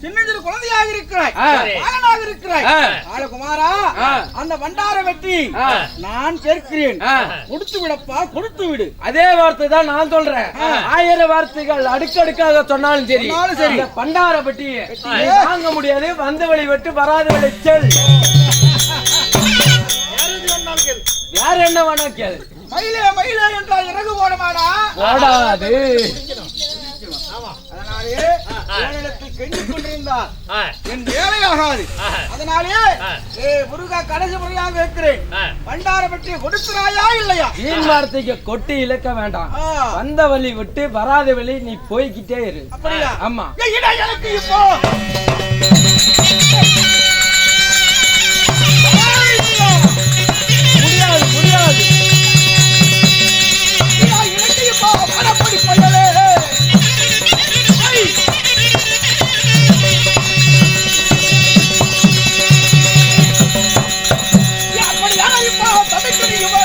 சின்னஞ்சிறு குழந்தையாக இருக்கிறாய், பாலனாக இருக்கிறாய். பாலகுமாரா, அந்த பண்டார வெட்டி நான் சேர்க்கிறேன். கொடுத்து விடப்பா, கொடுத்து விடு. அதே வார்த்தை தான் நான் சொல்றேன். 1000 வார்த்தைகள் அடுக்கடுக்காக சொன்னாலும் சரி, இந்த பண்டார பெட்டி வாங்க முடியாது. வந்த வழி வெட்டு, வராத வழி செல். யார என்ன வேணா கேளு. மயிலே மயிலே என்றால் இறகு போடமாடா? போடாது. அதனாலே என்னிடத்தில் கெஞ்சிக் கொண்டிருந்தால் என் வேலையாகாது. அதனாலே முருகா, கடைசி முறையாக இருக்கிறேன். பண்டார பெட்டியை கொடுக்கிறாயா இல்லையா? வீண் வார்த்தைக்கு கொட்டி இழக்க வேண்டாம். வந்த வழி விட்டு வராத வழி நீ போய்கிட்டே இரு. அப்படியா? ஆமா. எனக்கு இப்போ முடியாது, முடியாது. எனக்கு இப்போ பணப்படி பண்ணலே. அப்படியா? இப்போ தடுக்கிறீங்க.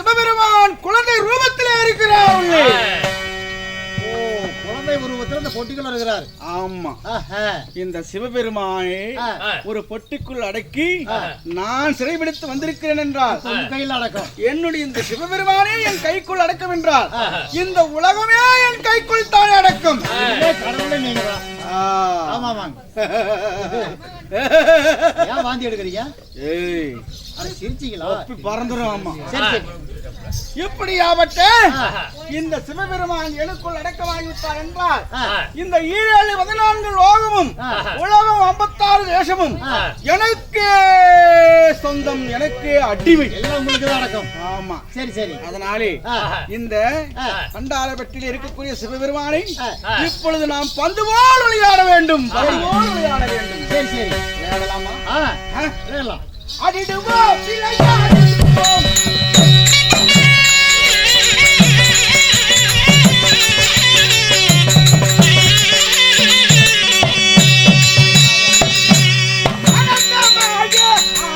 சிவபெருமான் குழந்தை ரூபத்திலே இருக்கிறார் உள்ளே. ஓ, குழந்தை உருவத்தில் இந்த பொட்டிக்குள்ள இருக்கிறார். ஆமா, இந்த சிவபெருமானை ஒரு பொட்டிக்குள் அடக்கி நான் சிறைபிடித்து வந்திருக்கிறேன் என்றால் கையில் அடக்கம். என்னுடைய இந்த சிவபெருமானே என் கைக்குள் அடக்கம் என்றால் இந்த உலகமே என் கைக்குள் தானே அடக்கம். கடவுளே நீங்க தான். ஆமா வாங்க. ஏன் வாந்தி எடுக்கிறீங்க? ஏய், அட சிரிச்சீங்களா? பறந்துரும். ஆமா, சரி சரி. இப்படியாவட்ட இந்த சிவபெருமான் எனக்குள் அடக்கமாகிவிட்டார் என்றால் இந்த 14 லோகமும் உலகம் 56 தேசமும் எனக்கு சொந்தம், எனக்கு அடிமை, எல்லாம் உங்களுக்கு தான் அடக்கம். ஆமா, சரி சரி. அதனாலே இந்த பண்டாரப்பட்டியில் இருக்கக்கூடிய சிவபெருமானை இப்பொழுது நாம் பந்து போல் விளையாட வேண்டும், பந்து போல் விளையாட வேண்டும். சரி சரி. விளையாடலாமா? விளையாடலாம். அடிடுவோம், விளையாடுவோம்.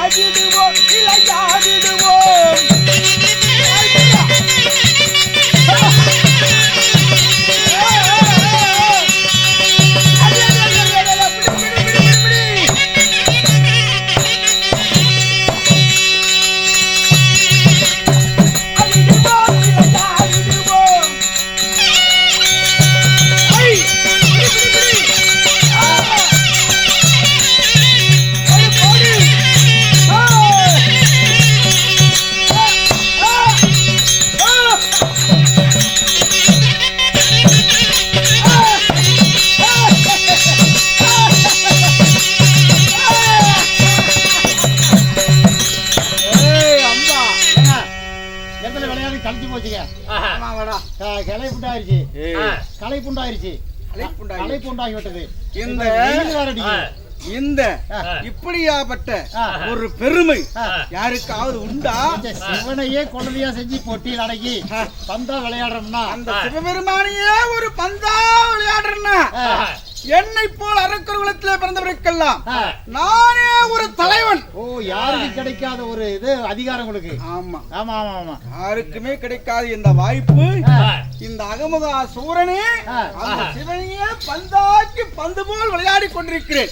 ஆடிடுவோம், விளையாடிடுவோம். இந்த இப்படியாப்பட்ட ஒரு பெருமை யாருக்காவது உண்டா? சிவனையே குழந்தையா செஞ்சு பொட்டியில் அடக்கி பந்தா விளையாடுறோம்னா, அந்த சிவபெருமானையே ஒரு பந்தா விளையாடுறேன்னா என்னை போல் அரக்கர் குலத்திலே பிறந்தவருக்கெல்லாம் நானே ஒரு தலைவன். ஓ, யாருக்கு கிடைக்காத ஒரு இது அதிகாரம் உங்களுக்கு. ஆமா ஆமா ஆமா ஆமா. யாருக்குமே கிடைக்காத இந்த வாய்ப்பு இந்த அகமுகா சூரனே அந்த சிவனையே பந்தாக்கி பந்து போல் விளையாடி கொண்டிருக்கிறேன்.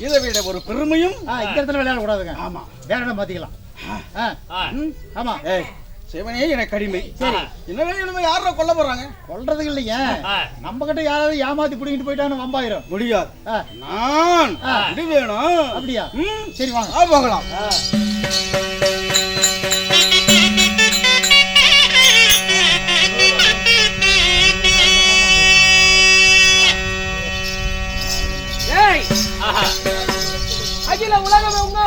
இதை விட ஒரு பெருமையும் இந்த இடத்துல விளையாட கூடாதுங்க. ஆமா, வேற இடம் மாத்திக்கலாம். ஆமா, சிவனே எனக்கு அடிமை. சரி, இன்னும் யார கொல்ல போறாங்க? கொல்றதுக்கு இல்லைங்க, நம்ம கிட்ட யாராவது ஏமாத்தி புடிங்கிட்டு போயிட்டான்னு வம்பாயிரும். முடியாது, நான் இது வேணும். அப்படியா? சரி வாங்க போகலாம். அகில உலகம் உங்க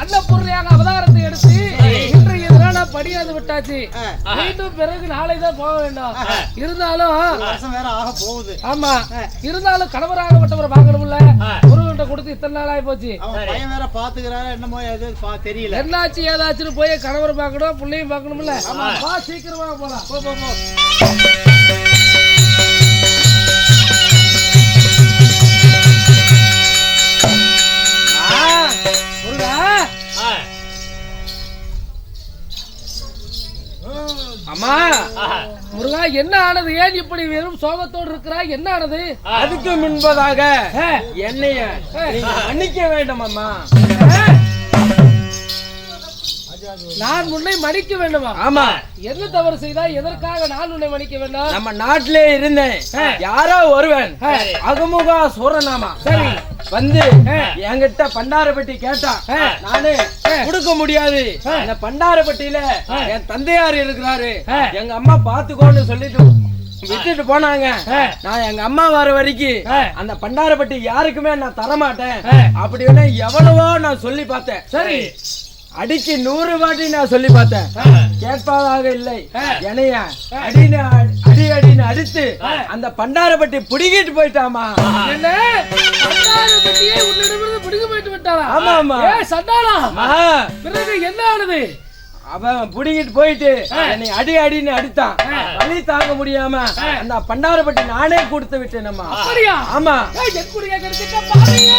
அன்னபூர்ணியாக அவதாரத்தை எடுத்து இன்றைய தினம் படியாது விட்டாச்சு. மீண்டும் பிறகு நாளைதான் போக வேண்டும். இருந்தாலும் வருஷம் வேற ஆக போகுது. ஆமா, இருந்தாலும் கணவராகப்பட்டவரை பார்க்கணும்ல. முருகன்ட்ட கொடுத்து இத்தனை நாள் ஆகி போச்சு. பையன் வேற பாத்துக்கிறாரு, என்னமோ எது தெரியல. என்னாச்சு ஏதாச்சும் போய் கணவரை பார்க்கணும், பிள்ளையும் பார்க்கணும்ல. வா, சீக்கிரமா போலாம். போ போ போ. அம்மா, முருகா, என்ன ஆனது? ஏன் இப்படி வெறும் சோகத்தோடு இருக்கிறாய்? என்ன ஆனது? அதுக்கு முன்பதாக என்னைய மன்னிக்க வேண்டும் அம்மா. நான் உன்னை மன்னிக்க வேண்டுமா? ஆமா. என்ன தவறு செய்தா? எதற்காக நான் உன்னை மன்னிக்க வேண்டும்? நம்ம நாட்டிலே இருந்தேன், யாரோ ஒருவன் அகமுகா சூரனாமா சரி வந்து என்கிட்ட பண்டாரப்பட்டி கேட்டான். நானு கொடுக்க முடியாது, அந்த பண்டாரப்பட்டியில என் தந்தையார் இருக்கிறாரு, எங்க அம்மா பாத்துக்கோன்னு சொல்லிட்டு விட்டுட்டு போனாங்க. நான் எங்க அம்மா வர வரைக்கும் அந்த பண்டாரப்பட்டி யாருக்குமே நான் தரமாட்டேன் அப்படின்னு எவ்வளவோ நான் சொல்லி பார்த்தேன். சரி, அடிக்கு 100 வாட்டி நான் சொல்லி பார்த்தேன், கேட்பாதாக இல்லை. என்னைய அடின்னு அடித்து அந்த பண்டாரப்பட்டி புடிங்கிட்டு போயிட்டாமா. என்ன பண்டாரப்பட்டியே உன்னிடமிருந்து புடிங்கி போயிட்டு விட்டாளா? ஆமா ஆமா. சண்டாளா? பிறகு என்ன ஆனது? அவன் புடிங்கிட்டு போயிட்டு என்னை அடின்னு அடித்தான். வலி தாங்க முடியாம அந்த பண்டாரப்பட்டி நானே கொடுத்து விட்டேனம்மா. அப்படியா? ஆமா. எக்குடியா கிடைச்சிட்ட பாருங்க.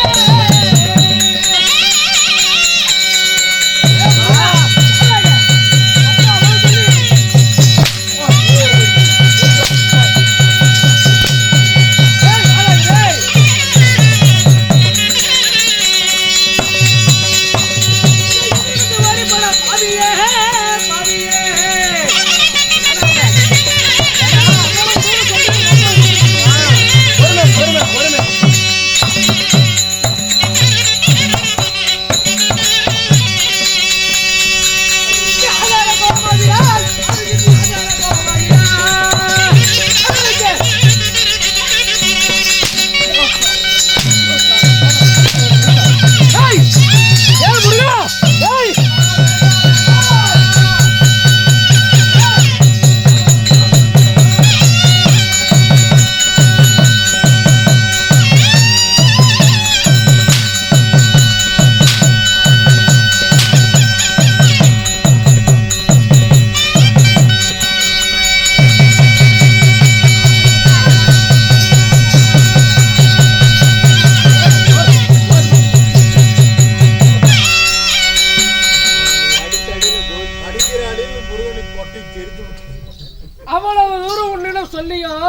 அவ்வளவு தூரம் உன்னிடம் சொல்லியும்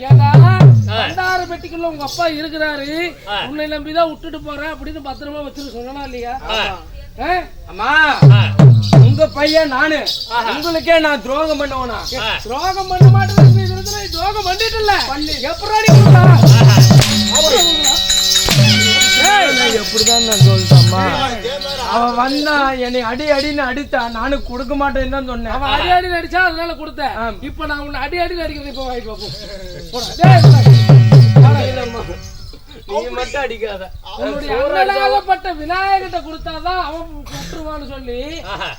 ஏன்னா பண்டார பெட்டிக்குள்ள உங்க அப்பா இருக்கிறாரு, உன்னை நம்பிதான் விட்டுட்டு போறேன் அப்படின்னு பத்திரமா வச்சுட்டு சொல்லணும் இல்லையா? அம்மா உங்க பையன் நானு, உங்களுக்கே நான் துரோகம் பண்ணுவேனா? துரோகம் பண்ண மாட்டேன், துரோகம் பண்ணிட்டு இல்ல எப்படி எப்படிதான் நான் சொல்லிட்டம்மா. அவன் வந்தா என்னை அடின்னு அடித்தா நானும் கொடுக்க மாட்டேன்னு தான் சொன்னேன். அவன் அடி அடிச்சா அதனால கொடுத்தேன். இப்ப நான் உன்னை அடி அடிக்கிறது இப்ப வாங்கி பார்ப்போம். நீ மட்டும் அடிக்காத. உன்னுடைய அண்ணனாகப்பட்ட விநாயகர்கிட்ட கொடுத்தாதான் அவன் கொடுத்துருவான்னு சொல்லி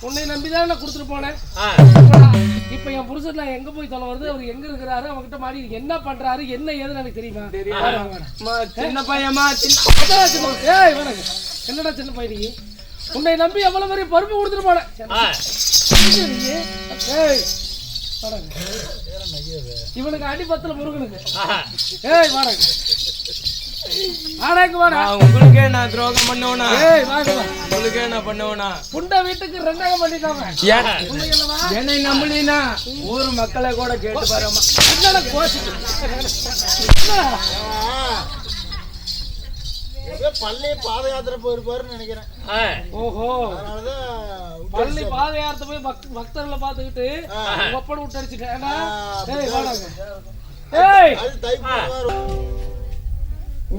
உன்னை நம்பிதான் நான் கொடுத்துட்டு போனேன். இப்ப என் புருஷன் நான் எங்க போய் தொலை வருது, அவர் எங்க இருக்கிறாரு, அவன்கிட்ட மாடி என்ன பண்றாரு என்ன ஏதுன்னு எனக்கு தெரியுமா? சின்ன பையமா என்னடா சின்ன பையன், உன்னை நம்பி எவ்வளவு பெரிய பருப்பு கொடுத்துட்டு போனேன். இவனுக்கு அடி பத்துல முருகனுக்கு. ஏய் வாடகை உங்களுக்கே நான் துரோகம் பண்ணுவேனா? உங்களுக்கே நான் பண்ணுவேனா? புண்ட வீட்டுக்கு ரெண்டாகம் பண்ணிட்டாங்க. என்னை நம்பலினா ஊர் மக்களை கூட கேட்டு பாருமா. பள்ளி பாத யாத்திரை போயிருப்பாருன்னு நினைக்கிறேன். ஓஹோ, பள்ளி பாத யாத்திரை போய் பக்தர்களை பார்த்துக்கிட்டு ஒப்பனை விட்டு அடிச்சுட்டேன்.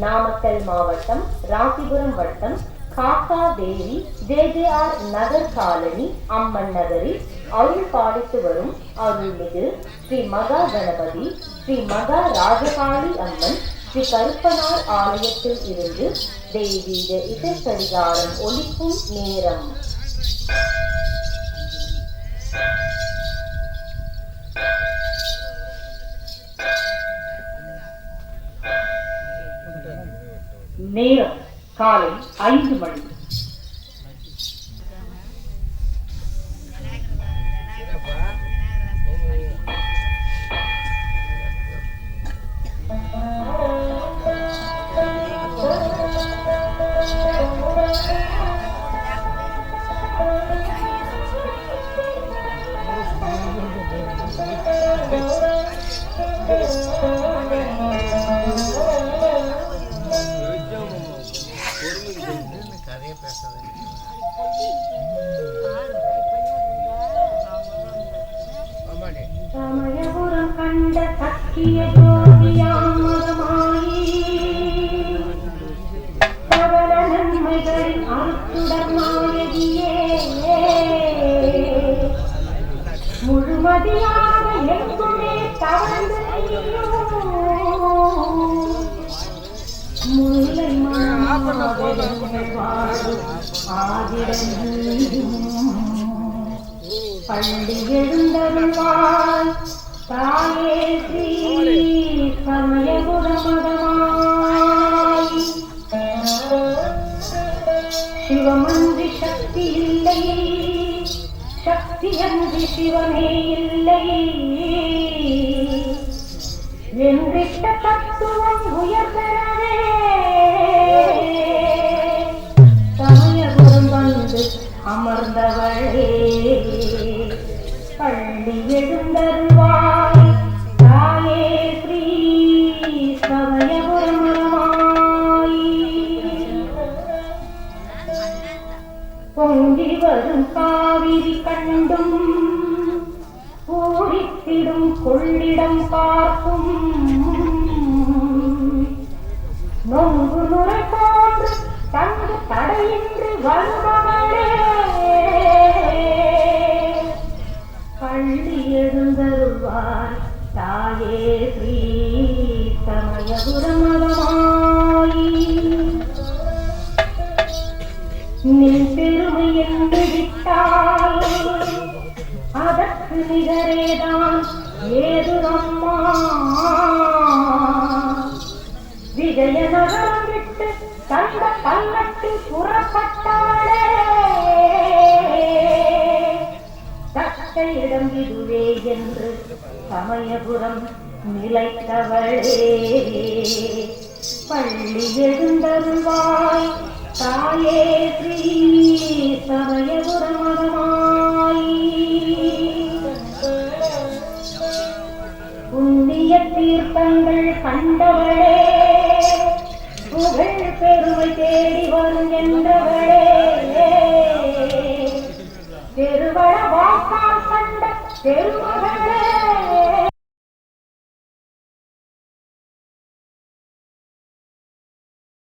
நாமக்கல் மாவட்டம் ராசிபுரம் வட்டம் காக்காதேவி ஜேஜேஆர் நகர் காலனி அம்மன் நகரில் அருள் பாலித்து வரும் அருள்மிகு ஸ்ரீ மகா கணபதி ஸ்ரீ மகா ராஜகாளி அம்மன் ஸ்ரீ கருப்பனார் ஆலயத்தில் இருந்து தெய்வீக இசைக்கடிகாரம் ஒலிக்கும் நேரம். நேரம் காலை 5 மணி. சமயபுரம் கண்ட சக்கிய ஜோதியாமதமாயி சகல நன்மைகளின் அருத்துடன் நாயகியே முழுமதியாக எங்குமே தவழ்ந்து முல்லை பள்ளி எழுந்தருள்வாய் தாயே ஸ்ரீ சமயபுரமதமாய். சிவமன்றி சக்தி இல்லை, சக்தியன்றி சிவமே இல்லை என்றிட்ட தத்துவம் உயர்ந்தனவே சமயபுரம் வந்து அமர்ந்தவளே பள்ளி எழுந்தருள்வாய் தாயே ஸ்ரீ சமயபுரமதமாய். பொங்கி வரும் காவிரி கண்டும் பூரித்திடும் கொள்ளிடம் பார்க்கும் நொங்கு நுரை போன்று தங்கு தடையின்றி வருபவளே பள்ளி எழுந்தருள்வாய் தாயே ஸ்ரீ சமயபுரமதமாய். நின் பெருமை என்று விட்டால் அதற்கு நிகரேதான் ஏது அம்மா. விஜயநகரம் விட்டு தந்த பல்லக்கில் புறப்பட்டாளே தக்கையிடம் இதுவே என்று சமயபுரம் நிலைத்தவளே பள்ளி எழுந்தருள்வாய் தாயே ஸ்ரீ சமயபுரமதமாய். தீர்த்தங்கள் கண்டவளே புகழ் பெருமை தேடி வரும் என்றவளே திருவள வாக்கால் கண்ட பெருமகள்